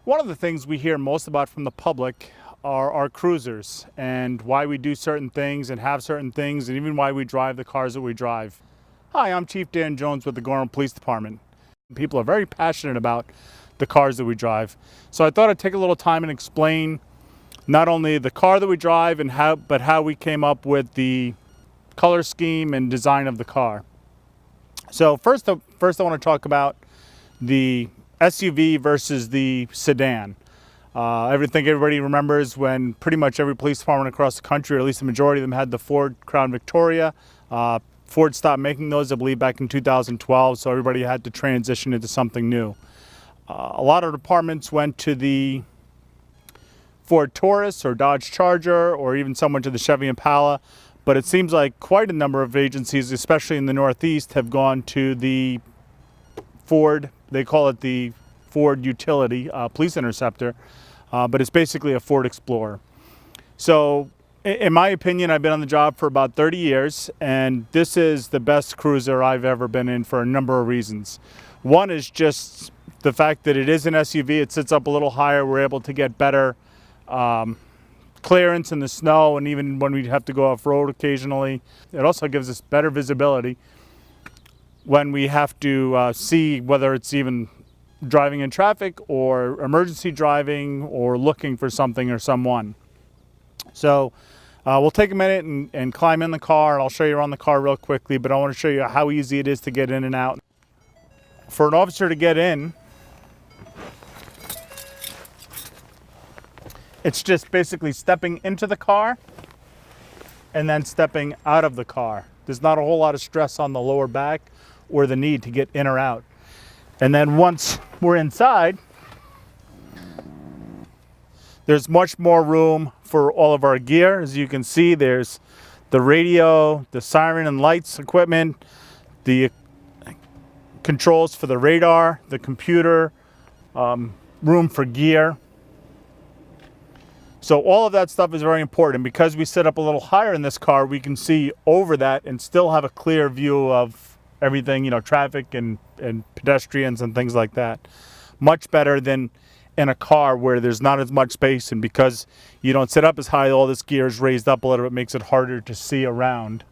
One of the things we hear most about from the public are our cruisers and why we do certain things and have certain things, and even why we drive the cars that we drive. Hi, I'm Chief Dan Jones with the Gorham Police Department. People are very passionate about the cars that we drive. So I thought I'd take a little time and explain not only the car that we drive and how we came up with the color scheme and design of the car. So first I want to talk about the SUV versus the sedan. I think everybody remembers when pretty much every police department across the country, or at least the majority of them, had the Ford Crown Victoria. Ford stopped making those, I believe, back in 2012, so everybody had to transition into something new. A lot of departments went to the Ford Taurus or Dodge Charger, or even some went to the Chevy Impala, but it seems like quite a number of agencies, especially in the Northeast, have gone to the Ford, they call it the Ford Utility Police Interceptor, but it's basically a Ford Explorer. So in my opinion, I've been on the job for about 30 years, and this is the best cruiser I've ever been in for a number of reasons. One is just the fact that it is an SUV. It sits up a little higher. We're able to get better clearance in the snow, and even when we have to go off-road occasionally. It also gives us better visibility when we have to see whether it's even driving in traffic or emergency driving or looking for something or someone. So we'll take a minute and climb in the car, and I'll show you around the car real quickly, but I want to show you how easy it is to get in and out. For an officer to get in, it's just basically stepping into the car and then stepping out of the car. There's not a whole lot of stress on the lower back or the need to get in or out. And then once we're inside, there's much more room for all of our gear. As you can see, there's the radio, the siren and lights equipment, the controls for the radar, the computer, room for gear. So all of that stuff is very important. Because we sit up a little higher in this car, we can see over that and still have a clear view of everything, traffic and pedestrians and things like that. Much better than in a car where there's not as much space, and because you don't sit up as high, all this gear is raised up a little bit, makes it harder to see around.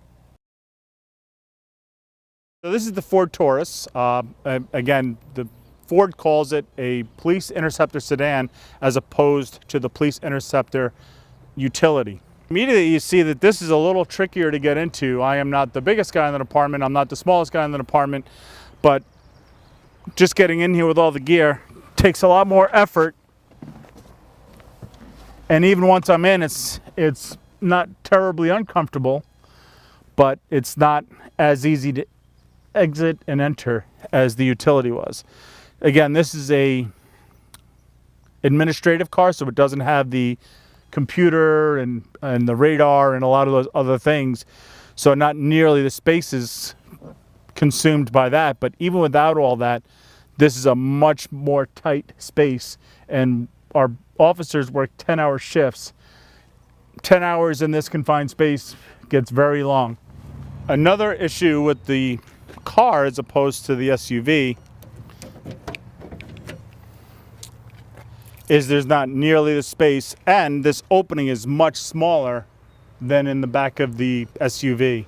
So this is the Ford Taurus. Again, the Ford calls it a Police Interceptor sedan as opposed to the Police Interceptor Utility. Immediately you see that this is a little trickier to get into. I am not the biggest guy in the department, I'm not the smallest guy in the department, but just getting in here with all the gear takes a lot more effort. And even once I'm in, it's not terribly uncomfortable, but it's not as easy to exit and enter as the utility was. Again, this is a administrative car, so it doesn't have the computer and the radar and a lot of those other things. So not nearly the space is consumed by that, but even without all that, this is a much more tight space, and our officers work 10-hour shifts. 10 hours in this confined space gets very long. Another issue with the car as opposed to the SUV is there's not nearly the space, and this opening is much smaller than in the back of the SUV.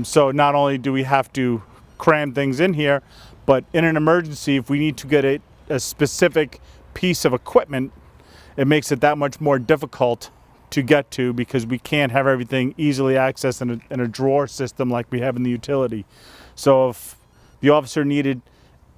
So not only do we have to cram things in here, but in an emergency, if we need to get a specific piece of equipment, it makes it that much more difficult to get to, because we can't have everything easily accessed in a drawer system like we have in the utility. So if the officer needed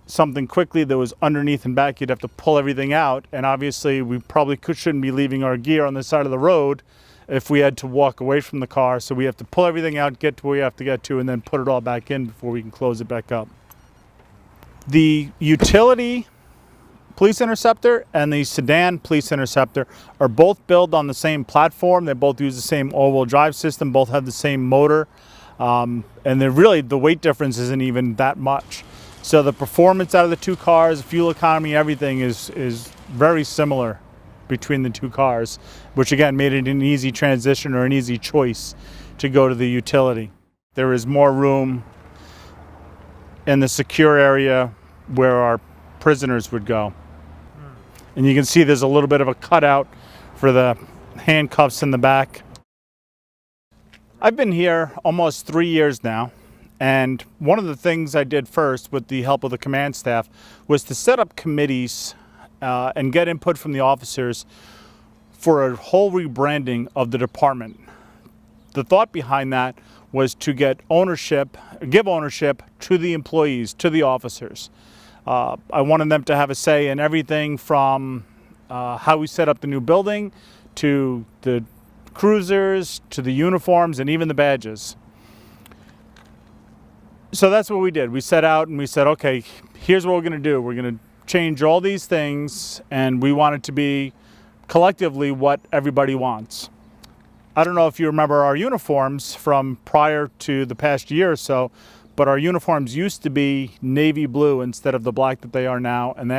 something quickly that was underneath and back, you'd have to pull everything out, and obviously we probably shouldn't be leaving our gear on the side of the road if we had to walk away from the car. So we have to pull everything out, get to where we have to get to, and then put it all back in before we can close it back up. The utility Police Interceptor and the sedan Police Interceptor are both built on the same platform. They both use the same all-wheel drive system, both have the same motor, and the weight difference isn't even that much. So the performance out of the two cars, fuel economy, everything is very similar between the two cars, which again made it an easy transition or an easy choice to go to the utility. There is more room in the secure area where our prisoners would go. And you can see there's a little bit of a cutout for the handcuffs in the back. I've been here almost 3 years now, and one of the things I did first with the help of the command staff was to set up committees and get input from the officers for a whole rebranding of the department. The thought behind that was to give ownership to the employees, to the officers. I wanted them to have a say in everything from how we set up the new building, to the cruisers, to the uniforms, and even the badges. So that's what we did. We set out and we said, okay, here's what we're going to do. We're going to change all these things, and we want it to be collectively what everybody wants. I don't know if you remember our uniforms from prior to the past year or so, but our uniforms used to be navy blue instead of the black that they are now, and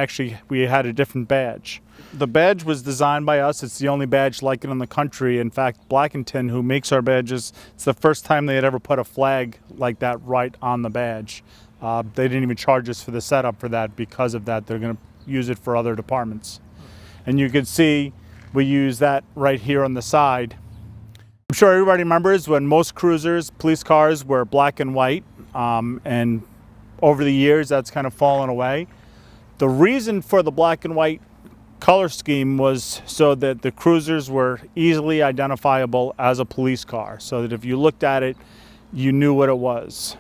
we had a different badge. The badge was designed by us. It's the only badge like it in the country. In fact, Black & Tin, who makes our badges, it's the first time they had ever put a flag like that right on the badge. They didn't even charge us for the setup for that. Because of that, they're going to use it for other departments. And you can see we use that right here on the side. I'm sure everybody remembers when most cruisers, police cars, were black and white. And over the years, that's kind of fallen away. The reason for the black and white color scheme was so that the cruisers were easily identifiable as a police car, so that if you looked at it, you knew what it was.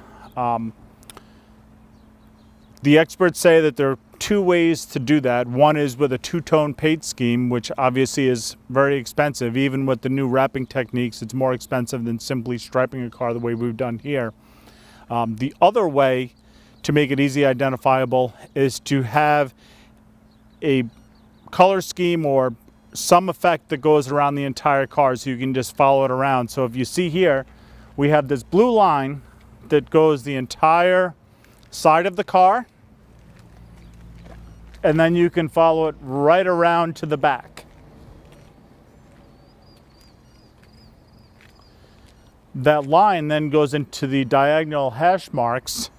The experts say that there are two ways to do that. One is with a two-tone paint scheme, which obviously is very expensive. Even with the new wrapping techniques, it's more expensive than simply striping a car the way we've done here. The other way to make it easy identifiable is to have a color scheme or some effect that goes around the entire car, so you can just follow it around. So if you see here, we have this blue line that goes the entire side of the car, and then you can follow it right around to the back. That line then goes into the diagonal hash marks,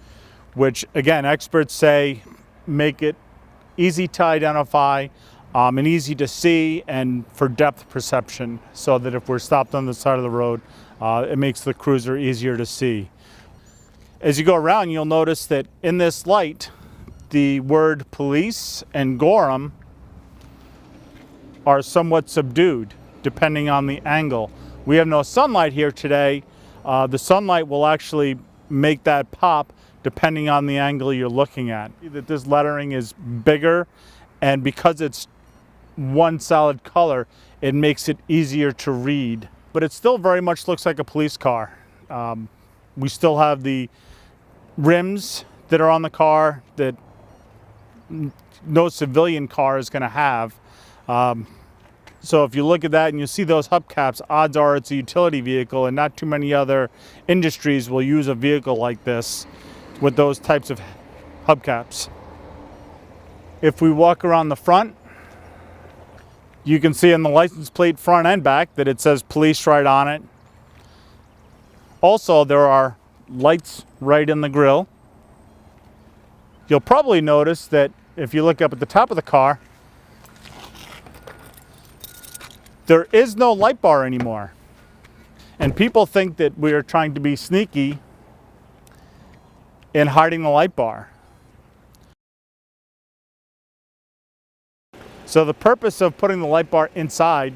which again, experts say make it easy to identify and easy to see, and for depth perception, so that if we're stopped on the side of the road, it makes the cruiser easier to see. As you go around, you'll notice that in this light, the word police and Gorham are somewhat subdued depending on the angle. We have no sunlight here today. The sunlight will actually make that pop depending on the angle you're looking at. That this lettering is bigger, and because it's one solid color, it makes it easier to read. But it still very much looks like a police car. We still have the rims that are on the car that no civilian car is going to have. So if you look at that and you see those hubcaps, odds are it's a utility vehicle, and not too many other industries will use a vehicle like this with those types of hubcaps. If we walk around the front, you can see in the license plate front and back that it says police right on it. Also, there are lights right in the grille. You'll probably notice that if you look up at the top of the car, there is no light bar anymore. And people think that we are trying to be sneaky in hiding the light bar. So the purpose of putting the light bar inside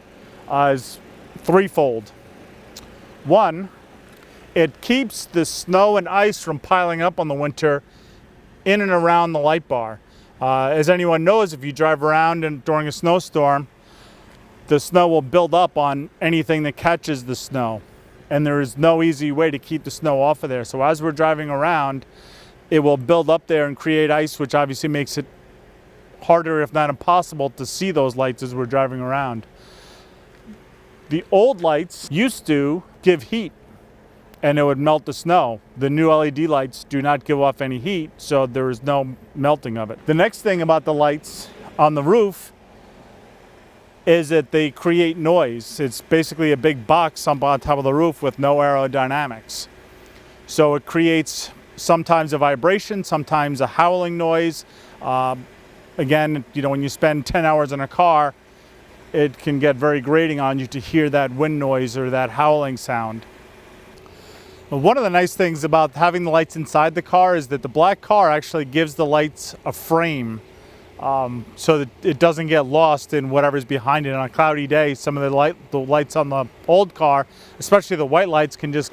is threefold. One, it keeps the snow and ice from piling up on the winter in and around the light bar. As anyone knows, if you drive around and during a snowstorm, the snow will build up on anything that catches the snow, and there is no easy way to keep the snow off of there. So as we're driving around, it will build up there and create ice, which obviously makes it harder, if not impossible, to see those lights as we're driving around. The old lights used to give heat and it would melt the snow. The new LED lights do not give off any heat, so there is no melting of it. The next thing about the lights on the roof is that they create noise. It's basically a big box up on top of the roof with no aerodynamics. So it creates sometimes a vibration, sometimes a howling noise. again, you know, when you spend 10 hours in a car, it can get very grating on you to hear that wind noise or that howling sound. But one of the nice things about having the lights inside the car is that the black car actually gives the lights a frame, so that it doesn't get lost in whatever's behind it. On a cloudy day, some of the lights on the old car, especially the white lights, can just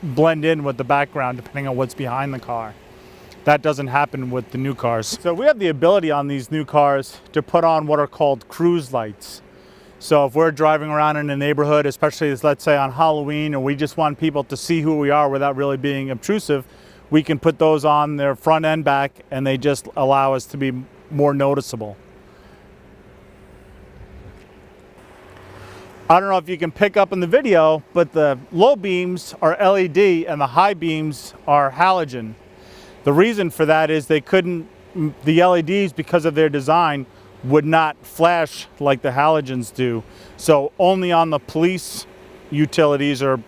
blend in with the background depending on what's behind the car. That doesn't happen with the new cars. So we have the ability on these new cars to put on what are called cruise lights. So if we're driving around in a neighborhood, especially let's say on Halloween, and we just want people to see who we are without really being obtrusive, we can put those on their front and back, and they just allow us to be more noticeable. I don't know if you can pick up in the video, but the low beams are LED and the high beams are halogen. The reason for that is the LEDs, because of their design, would not flash like the halogens do. So only on the police utilities or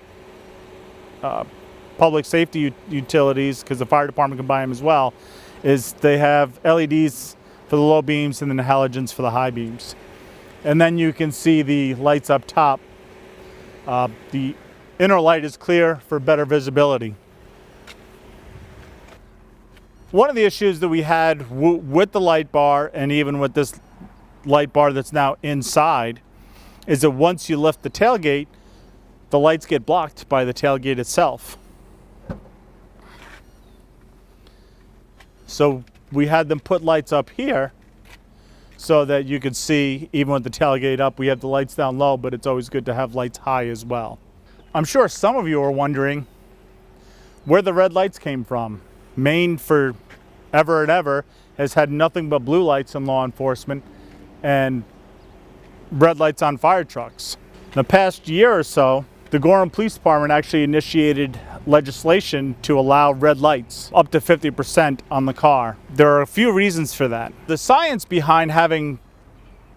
public safety utilities, because the fire department can buy them as well, is they have LEDs for the low beams and then the halogens for the high beams. And then you can see the lights up top. The inner light is clear for better visibility. One of the issues that we had with the light bar, and even with this light bar that's now inside, is that once you lift the tailgate, the lights get blocked by the tailgate itself. So we had them put lights up here so that you could see, even with the tailgate up, we have the lights down low, but it's always good to have lights high as well. I'm sure some of you are wondering where the red lights came from. Maine, for ever and ever, has had nothing but blue lights in law enforcement and red lights on fire trucks. In the past year or so, the Gorham Police Department actually initiated legislation to allow red lights up to 50% on the car. There are a few reasons for that. The science behind having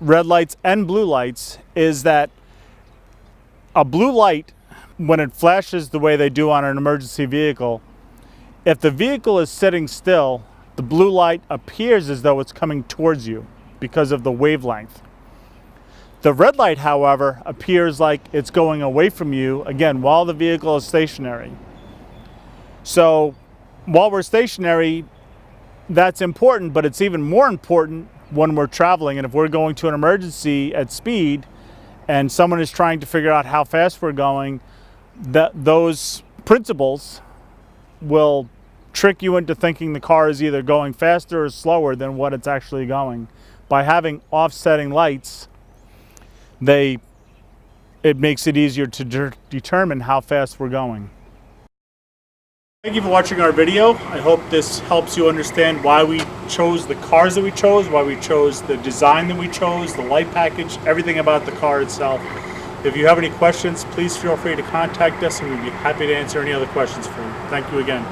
red lights and blue lights is that a blue light, when it flashes the way they do on an emergency vehicle, if the vehicle is sitting still, the blue light appears as though it's coming towards you because of the wavelength. The red light, however, appears like it's going away from you, again, while the vehicle is stationary. So while we're stationary, that's important, but it's even more important when we're traveling. And if we're going to an emergency at speed and someone is trying to figure out how fast we're going, those principles will trick you into thinking the car is either going faster or slower than what it's actually going. By having offsetting lights, it makes it easier to determine how fast we're going. Thank you for watching our video. I hope this helps you understand why we chose the cars that we chose, why we chose the design that we chose, the light package, everything about the car itself. If you have any questions, please feel free to contact us and we'd be happy to answer any other questions for you. Thank you again.